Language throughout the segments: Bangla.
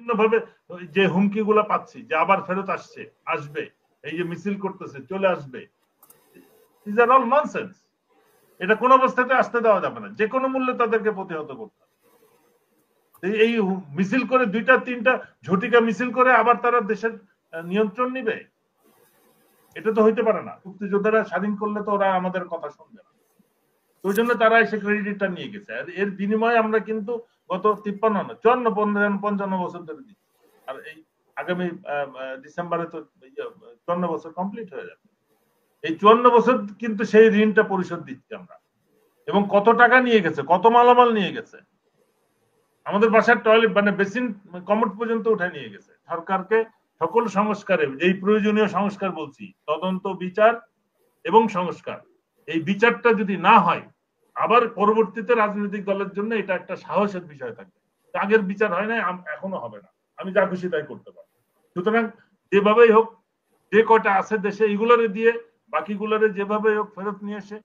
বিভিন্ন ভাবে যে হুমকি গুলা পাচ্ছি যে আবার ফেরত আসছে, আসবে, এই যে মিছিল করতেছে, চলে আসবে, দিস আর অল ননসেন্স। এটা কোন অবস্থাতে আসতে দেওয়া যাবে না, যে কোনো মূল্যে তাদেরকে প্রতিহত করতে হবে। এই মিছিল করে 2-3টা ঝটিকা মিছিল করে আবার তারা দেশের নিয়ন্ত্রণ নিবে, এটা তো হইতে পারে না। মুক্তিযোদ্ধারা স্বাধীন করলে তো ওরা আমাদের কথা শুনবে না, ওই জন্য তারা এসে ক্রেডিটটা নিয়ে গেছে। আর এর বিনিময়ে আমরা কিন্তু গত 53 বছর ধরে দিচ্ছি। আর এই আগামী ডিসেম্বরে তো 54 বছর কমপ্লিট হয়ে যাবে। এই 54 বছর কিন্তু সেই ঋণটা পরিশোধ দিচ্ছি আমরা। এবং কত টাকা নিয়ে গেছে, কত মালামাল নিয়ে গেছে, আমাদের বাসার টয়লেট মানে বেসিন কমোড পর্যন্ত উঠে নিয়ে গেছে। সরকারকে সকল সংস্কারে, এই প্রয়োজনীয় সংস্কার বলছি, তদন্ত, বিচার এবং সংস্কার, এই বিচারটা যদি না হয়, আবার পরবর্তীতে রাজনৈতিক দলের জন্য এটা একটা সাহসের বিষয় থাকবে। আগের বিচার হয় না, এখনো হবে না, আমি যা খুশি তাই করতে পারি। সুতরাং যেভাবেই হোক, যে কটা আছে দেশে এইগুলোরে দিয়ে বাকিগুলোরে যেভাবে হোক ফেরত নিয়ে এসে,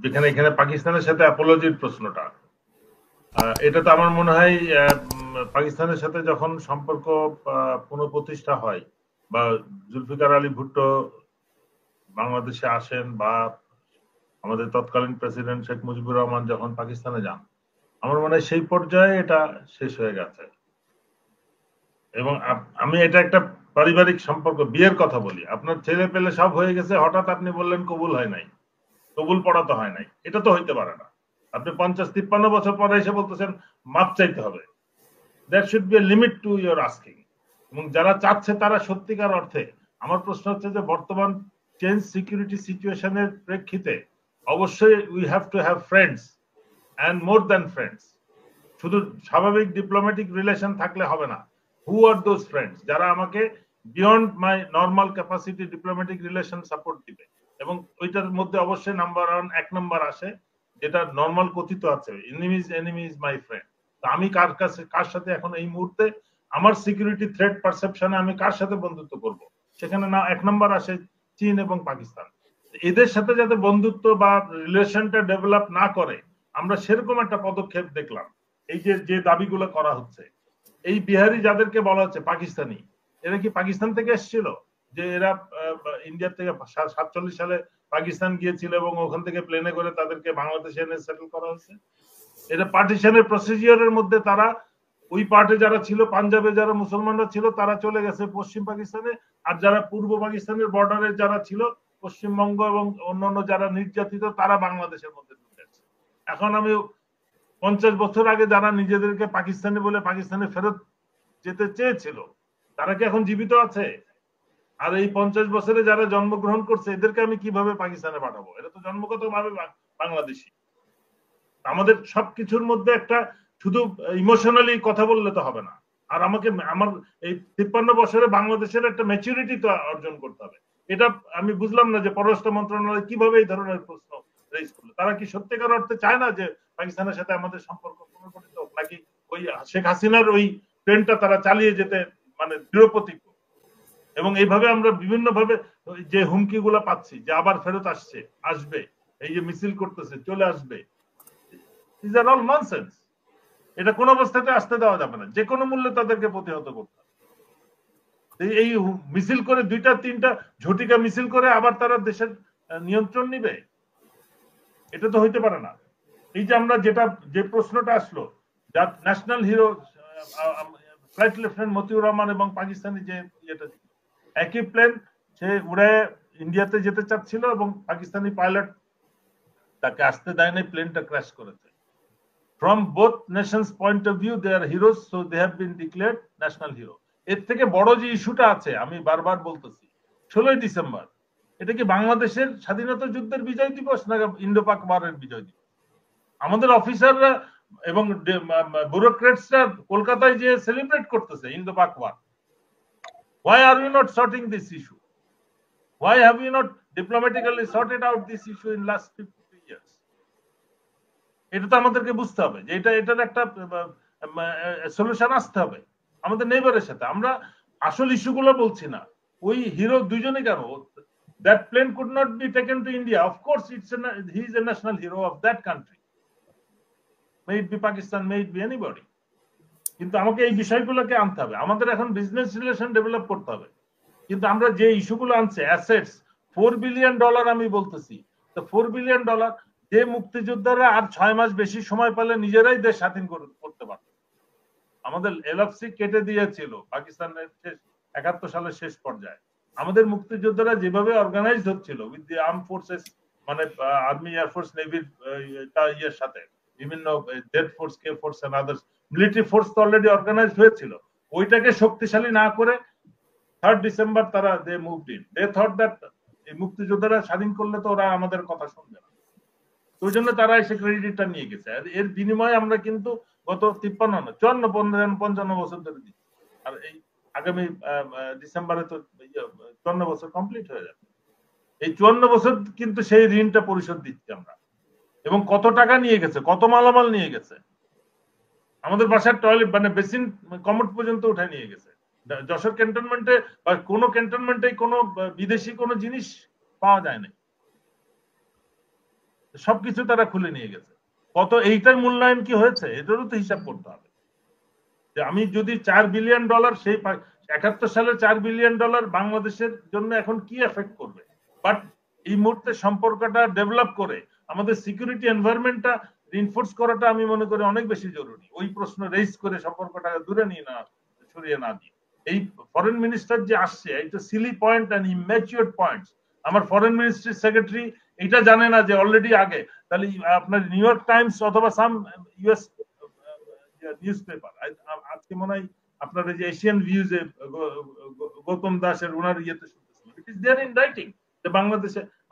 যেখানে এখানে পাকিস্তানের সাথে অ্যাপোলজির প্রশ্নটা, এটা তো আমার মনে হয় পাকিস্তানের সাথে যখন সম্পর্ক পুনঃপ্রতিষ্ঠা হয় বা জুলফিকার আলী ভুট্টো বাংলাদেশে আসেন বা আমাদের তৎকালীন প্রেসিডেন্ট শেখ মুজিবুর রহমান যখন পাকিস্তানে যান, আমার মনে হয় সেই পর্যায়ে এটা শেষ হয়ে গেছে। এবং আমি এটা একটা পারিবারিক সম্পর্ক, বিয়ের কথা বলি, আপনার ছেলে পেলে সব হয়ে গেছে, হঠাৎ আপনি বললেন কবুল হয় নাই, কবুল পড়াতে হয় নাই, এটা তো হইতে পারে না। আপনি 50-53 বছর পরে এসে বলতেছেন মাপ চাইতে হবে, that should B A limit to your asking. এবং যারা চাচ্ছে তারা সত্যিকার অর্থে, আমার প্রশ্ন হচ্ছে যে বর্তমান চেঞ্জ সিকিউরিটি সিচুয়েশনের প্রেক্ষিতে অবশ্যই we have to have friends and more than friends. শুধু স্বাভাবিক ডিপ্লোম্যাটিক রিলেশন থাকলে হবে না। হু আর দোজ ফ্রেন্ডস যারা আমাকে বিয়ন্ড মাই normal capacity diplomatic relation support দিবে? এবং ওইটার মধ্যে অবশ্যই এক নাম্বার আসে, যেটা নর্মাল কথিত আছে, এনিমি ইজ মাই ফ্রেন্ড। আমি কার সাথে এখন এই মুহূর্তে আমার সিকিউরিটি থ্রেট পারসেপশনে আমি কার সাথে বন্ধুত্ব করব, সেখানে না এক নাম্বার আসে চীন এবং পাকিস্তান। এদের সাথে যাতে বন্ধুত্ব বা রিলেশনটা ডেভেলপ না করে, আমরা সেরকম একটা পদক্ষেপ দেখলাম। এই যে দাবিগুলো করা হচ্ছে, এই বিহারি যাদেরকে বলা হচ্ছে পাকিস্তানি, এরা কি পাকিস্তান থেকে এসেছিল? যে এরা ইন্ডিয়া থেকে 47 সালে পাকিস্তান গিয়েছিল এবং ওখান থেকে প্লেনে করে তাদেরকে বাংলাদেশে এনে সেটেল করা হয়েছে। এটা পার্টিশনের প্রসিজিওরের মধ্যে তারা ওই পার্টে যারা ছিল, পাঞ্জাবে যারা মুসলমানরা ছিল তারা চলে গেছে পশ্চিম পাকিস্তানে, আর যারা পূর্ব পাকিস্তানের বর্ডারে যারা ছিল, পশ্চিমবঙ্গ এবং অন্যান্য যারা নির্যাতিত, তারা বাংলাদেশের মধ্যে ঢুকে আছে। এখন আমি 50 বছর আগে যারা নিজেদেরকে পাকিস্তানি বলে পাকিস্তানে ফেরত যেতে চেয়েছিল, তারা কি এখন জীবিত আছে? আর এই 50 বছরে যারা জন্মগ্রহণ করছে, এদেরকে আমি কিভাবে পাকিস্তানে পাঠাবো? এটা তো জন্মগত ভাবে বাংলাদেশি। আমাদের সবকিছুর মধ্যে একটা শুধু ইমোশনালি কথা বললে তো হবে না। আর আমাকে আমার এই 53 বছরে বাংলাদেশের একটা ম্যাচুরিটি তো অর্জন করতে হবে। এটা আমি বুঝলাম না যে পররাষ্ট্র মন্ত্রণালয় কিভাবে এই ধরনের প্রশ্ন রেজ করলো। তারা কি সত্যিকার অর্থে চায় না যে পাকিস্তানের সাথে আমাদের সম্পর্ক পুনর্গঠিত হোক, নাকি ওই শেখ হাসিনার ওই ট্রেনটা তারা চালিয়ে যেতে মানে দৃঢ়প্রতিজ্ঞ? এবং এইভাবে আমরা বিভিন্ন ভাবে যে হুমকি গুলা পাচ্ছি যে আবার ফেরত আসছে, আসবে, এই যে মিছিল করতেছে, চলে আসবে, দিস আর অল ননসেন্স। এটা কোন অবস্থাতে আসতে দেওয়া যাবে না, যে কোনো মূল্যে তাদেরকে প্রতিহত করতে হবে। এই মিছিল করে 2-3টা ঝটিকা মিছিল করে আবার তারা দেশের নিয়ন্ত্রণ নিবে, এটা তো হইতে পারে না। এই যে আমরা যে প্রশ্নটা আসলো, যার national hero flight lieutenant Motiur Rahman এবং পাকিস্তানি যে ইয়েটা ছিল, একই প্লেন, সে উড়ে ইন্ডিয়াতে যেতে চাচ্ছিল এবং পাকিস্তানি পাইলট তাকে আসতে দেয় নাই, প্লেনটা ক্র্যাশ করেছে। From both nations point of view they are heroes, so they have been declared national hero. এর থেকে বড় যে ইস্যুটা আছে, আমি বারবার বলতেছি, 16ই ডিসেম্বর, এটা কি বাংলাদেশের স্বাধীনতা যুদ্ধের বিজয় দিবস না ইন্দো পাক ওয়ারের বিজয় দিবস? আমাদের অফিসাররা এবং ব্যুরোক্রেটসরা কলকাতায় যে সেলিব্রেট করতেছে ইন্দো পাক war. Why are we not sorting this issue? Why have we not diplomatically sorted out this issue in last 50 years? এটা তো আমাদেরকে বুঝতে হবে যে এটার একটা সলিউশন আসতে হবে আমাদের নেইবারের সাথে। আমরা আসল ইস্যুগুলো বলছি না। ওই হিরো দুইজনে কেন? that plane could not be taken to India. Of course, he is a national hero of that country. May it be Pakistan, may it be anybody. কিন্তু আমাকে এই বিষয়গুলোকে আনতে হবে। আমাদের এখন বিজনেস রিলেশন ডেভেলপ করতে হবে। কিন্তু আমরা যে ইস্যুগুলো আনছে, অ্যাসেটস, $4 বিলিয়ন আমি বলতেছি, তো $4 বিলিয়ন যে মুক্তিযোদ্ধারা আর 6 মাস বেশি সময় পেলে নিজেরাই দেশ স্বাধীন করতে পারত। আমাদের এলএফসি কেটে দিয়েছিল পাকিস্তানের 71 সালের শেষ পর্যায়ে। আমাদের মুক্তিযোদ্ধারা যেভাবে অর্গানাইজড হচ্ছিল উইথ দি আর্ম ফোর্সেস, মানে আর্মি, এয়ারফোর্স, নেভির ইয়ের সাথে, বিভিন্ন Z force, K force and others military force তো অলরেডি অর্গানাইজড হয়েছিল। ওইটাকে শক্তিশালী না করে 3rd ডিসেম্বর তারা they moved in, they thought that এই মুক্তিযোদ্ধারা স্বাধীন করলে তো ওরা আমাদের কথা শুনবে না, ওই জন্য তারা এসে ক্রেডিটটা নিয়ে গেছে। আর এর বিনিময়ে আমরা কিন্তু গত 53 বছর ধরে দিচ্ছি। আর এই আগামী ডিসেম্বরে তো 54 বছর কমপ্লিট হয়ে যাবে। এই 54 বছর কিন্তু সেই ঋণটা পরিশোধ দিচ্ছি আমরা। এবং কত টাকা নিয়ে গেছে, কত মালামাল নিয়ে গেছে, আমাদের বাসার টয়লেট মানে বেসিন কমোড পর্যন্ত উঠে নিয়ে গেছে। যশোর ক্যান্টনমেন্টে বা কোনো ক্যান্টনমেন্টে কোনো বিদেশি কোনো জিনিস পাওয়া যায় না, সবকিছু তারা খুলে নিয়ে গেছে। কত এইটার মূল্যায়ন কি হয়েছে এটারও তো হিসাব করতে হবে। যে আমি যদি $4 বিলিয়ন সেই 71 সালের $4 বিলিয়ন বাংলাদেশের জন্য এখন কি এফেক্ট করবে, বাট এই মুহূর্তে সম্পর্কটা ডেভেলপ করে আমাদের সিকিউরিটি এনভায়রনমেন্টটা রিনফোর্স করাটা আমি মনে করি অনেক বেশি জরুরি। ওই প্রশ্ন রেজ করে সম্পর্কটা দূরে নিয়ে না, সরিয়ে না দিয়ে। এই ফরেন মিনিস্টার যে আসছে, এটা সিলি পয়েন্ট এন্ড ইম্যাচিউরড পয়েন্টস। আমার ফরেন মিনিস্ট্রি সেক্রেটারি এটা জানে না যে অলরেডি আগে, তাহলে আপনার নিউ ইয়র্ক টাইমস অথবা সাম ইউএস নিউজ পেপার, আজকে মনে হয় আপনার যে এশিয়ান ভিউজে গৌতম দাসের ওনার ইয়েতে শুনতেছিলাম, it is there in writing যে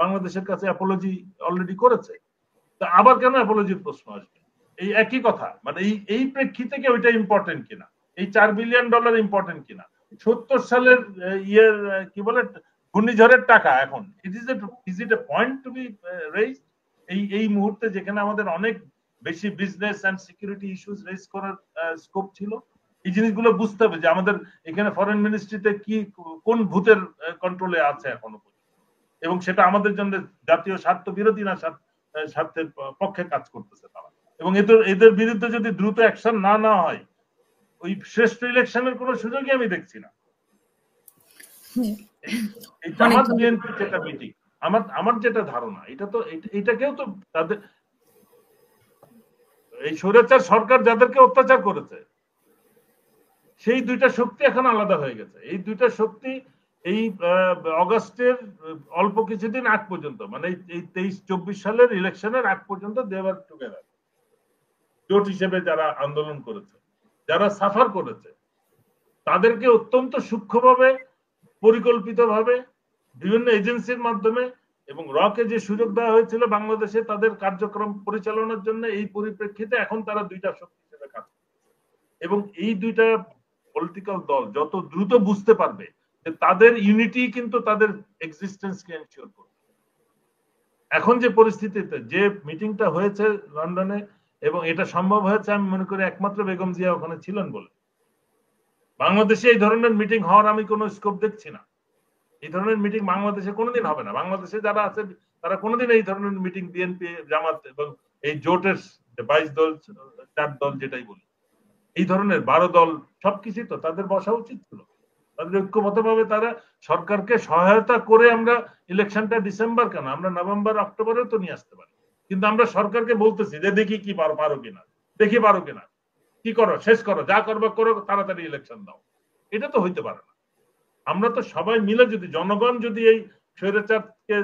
বাংলাদেশের কাছে অ্যাপোলজি অলরেডি করেছে। তা আবার কেন অ্যাপোলজির প্রশ্ন আসবে? এই একই কথা, মানে এই প্রেক্ষিতে কি ওইটা ইম্পর্টেন্ট কিনা, এই $4 বিলিয়ন ইম্পর্টেন্ট কিনা, 70 সালের ইয়ের কি বলে ঘূর্ণিঝড়ের টাকা এখন is it a point to be raise এই মুহূর্তে, যেখানে আমাদের অনেক বেশি business and security issues raise করার স্কোপ ছিল। এই জিনিসগুলো বুঝতে হবে যে আমাদের এখানে ফরেন মিনিস্ট্রিতে কি কোন ভূতের কন্ট্রোলে আছে এখনো পর্যন্ত, এবং সেটা আমাদের জন্য জাতীয় স্বার্থ বিরোধী না স্বার্থের পক্ষে কাজ করতেছে তারা। এবং এদের বিরুদ্ধে যদি দ্রুত অ্যাকশন না হয়, ওই শ্রেষ্ঠ ইলেকশনের কোনো সুযোগই আমি দেখছি না। এই জামাত বিএনপি যেটা মিটিং, আমার যেটা ধারণা, এটাকেও তো তাদের এই স্বৈরাচার সরকার যাদেরকে অত্যাচার করেছে, সেই দুইটা শক্তি এখন আলাদা হয়ে গেছে। এই দুইটা শক্তি এই অগাস্টের অল্প কিছুদিন আগ পর্যন্ত, মানে এই 23-24 সালের ইলেকশনের আগ পর্যন্ত দেওয়ার টুগেদার জোট হিসেবে যারা আন্দোলন করেছে, যারা সাফার করেছে, তাদেরকে অত্যন্ত সূক্ষ্মভাবে, পরিকল্পিতভাবে, বিভিন্ন এজেন্সির মাধ্যমে এবং রকে যে সুযোগ দেওয়া হয়েছিল বাংলাদেশে তাদের কার্যক্রম পরিচালনার জন্য, এই পরিপ্রেক্ষিতে এখন তারা দুইটা শক্তি হিসেবে কাজ করছে। এবং এই দুইটা পলিটিক্যাল দল যত দ্রুত বুঝতে পারবে যে তাদের ইউনিটি কিন্তু তাদের এক্সিস্টেন্সকে এনশিওর করবে। এখন যে পরিস্থিতিতে যে মিটিংটা হয়েছে লন্ডনে, এবং এটা সম্ভব হয়েছে আমি মনে করি একমাত্র বেগম জিয়া ওখানে ছিলেন বলে। বাংলাদেশে এই ধরনের মিটিং হওয়ার আমি কোনো স্কোপ দেখছি না। এই ধরনের মিটিং বাংলাদেশে কোনোদিন হবে না। বাংলাদেশে যারা আছে তারা কোনোদিন এই ধরনের মিটিং, বিএনপি, জামাত এবং এই জোটের 22 দল, 4 দল যেটাই বলি, এই ধরনের 12 দল, সবকিছু তো তাদের বসা উচিত ছিল। তাদের ঐক্যবদ্ধভাবে তারা সরকারকে সহায়তা করে আমরা ইলেকশনটা ডিসেম্বর কেন, আমরা নভেম্বর, অক্টোবরেও তো নিয়ে আসতে পারি। কিন্তু আমরা সরকারকে বলতেছি যে দেখি কি পারো কিনা, দেখি পারো কিনা, কি করো, শেষ করো, যা করবো করো, তাড়াতাড়ি ইলেকশন দাও। এটা তো হইতে পারে না। আমরা তো সবাই মিলে, যদি জনগণ যদি এই স্বৈরাচারকে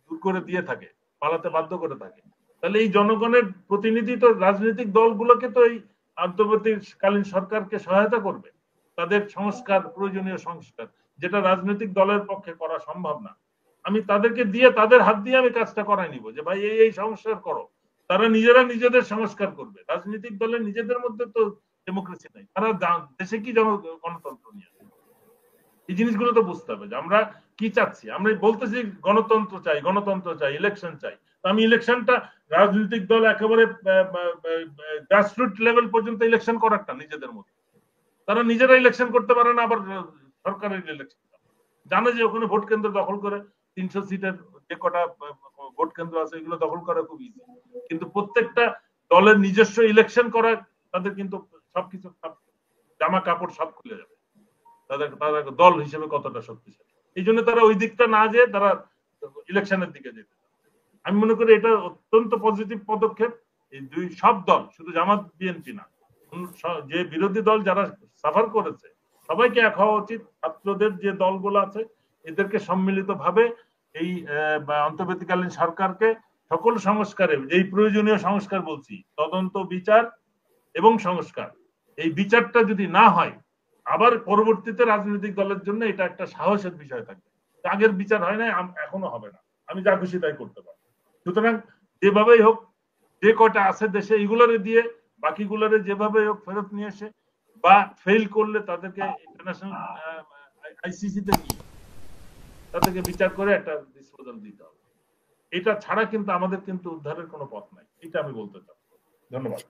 দূর করে দিয়ে থাকে, পালাতে বাধ্য করে থাকে, তাহলে এই জনগণের প্রতিনিধি তো রাজনৈতিক দলগুলোকে তো এই অন্তর্বর্তীকালীন সরকারকে সহায়তা করবে, তাদের সংস্কার, প্রয়োজনীয় সংস্কার, যেটা রাজনৈতিক দলের পক্ষে করা সম্ভব না। আমি তাদেরকে দিয়ে, তাদের হাত দিয়ে আমি কাজটা করাই নিব যে ভাই এই সংস্কার করো। তারা নিজেরা নিজেদের সংস্কার করবে। রাজনৈতিক দলের নিজেদের মধ্যে তো ডেমোক্রেসি নাই, তারা দেশে কি গণতন্ত্র নিয়ে আসবে? এই জিনিসগুলো তো বুঝতে হবে যে আমরা কি চাচ্ছি। আমরা বলতেছি গণতন্ত্র চাই, গণতন্ত্র চাই, ইলেকশন চাই। তো আমি ইলেকশনটা, রাজনৈতিক দল একেবারে গ্রাসরুট লেভেল পর্যন্ত ইলেকশন করারটা নিজেদের মধ্যে, তারা নিজেরা ইলেকশন করতে পারে না, আবার সরকারের ইলেকশন জানে যে ওখানে ভোট কেন্দ্র দখল করে 300 সিটের যে কটা ভোট কেন্দ্র আছে এগুলো দখল করা খুব ইজি। কিন্তু প্রত্যেকটা দলের নিজস্ব ইলেকশন করা তাদের কিন্তু সবকিছু জামা কাপড় সব খুলে যাবে। তারা দল হিসেবে কতটা শক্তিশালী। এই জন্য তারা ওই দিকটা না যেয়ে তারা ইলেকশনের দিকে যেতে। আমি মনে করি এটা অত্যন্ত পজিটিভ পদক্ষেপ। এই দুই সব দল, শুধু জামাত বিএনপি না, যে বিরোধী দল যারা সাফার করেছে সবাইকে এক হওয়া উচিত। ছাত্রদের যে দলগুলো আছে এদেরকে সম্মিলিত ভাবে এই অন্তর্বর্তীকালীন সরকারকে সকল সংস্কারে, যেই প্রয়োজনীয় সংস্কার বলছি, তদন্ত, বিচার এবং সংস্কার, এই বিচারটা যদি না হয় আবার পরবর্তীতে রাজনৈতিক দলের জন্য এটা একটা সাহসের বিষয় থাকবে। আগের বিচার হয় না, এখনো হবে না, আমি যা খুশি তাই করতে পারি। সুতরাং যেভাবেই হোক, যে কয়টা আছে দেশে এইগুলোরে দিয়ে বাকিগুলোরে যেভাবে হোক ফেরত নিয়ে এসে, বা ফেল করলে তাদেরকে ইন্টারন্যাশনাল আইসিসিতে নিয়ে তাদেরকে বিচার করে একটা ডিসপোজাল দিতে হবে। এটা ছাড়া কিন্তু আমাদের কিন্তু উদ্ধারের কোনো পথ নাই, এটা আমি বলতে চাই। ধন্যবাদ।